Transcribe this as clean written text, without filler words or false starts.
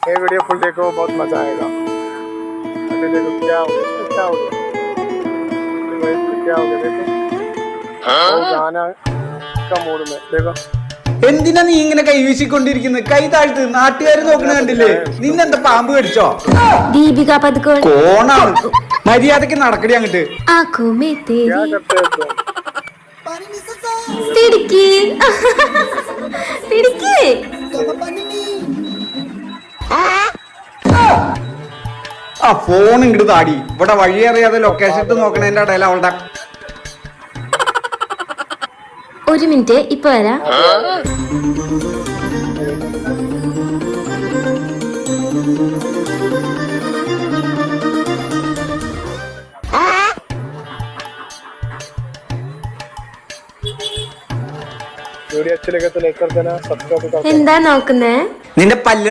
ये video full देखो, बहुत मजा आएगा। अभी देखो क्या हो गया, क्या हो गया, क्या हो गया देखो। गाना का मूड में देखो। എന്തിനാ നീ ഇങ്ങനെ കൈ വീശിക്കൊണ്ടിരിക്കുന്നത്? കൈ താഴ്ത്ത്, നാട്ടുകാർ നോക്കണ കണ്ടില്ലേ? നിന്നെന്താ പാമ്പ് കടിച്ചോ? दीपिका पादुकोण കോണാണ്. മര്യാദക്ക് നടക്കടി അങ്ങട്ട്. आंखों में क्या तेरी करते हो तुम? पिड़की पिड़की ആ ഫോൺ ഇങ്ങോട്ട് താടി. ഇവിടെ വഴി അറിയാതെ ലൊക്കേഷൻ ഇട്ട് നോക്കണേന്റെ ഇടയിൽ അവളുടെ ഒരു മിനിറ്റ് ഇപ്പൊ വരാം. वीडियो अच्छी लगे तो लाइक कर देना, सब्सक्राइब कर देना। എന്താ നോക്കുന്നേ? നിന്റെ പല്ല്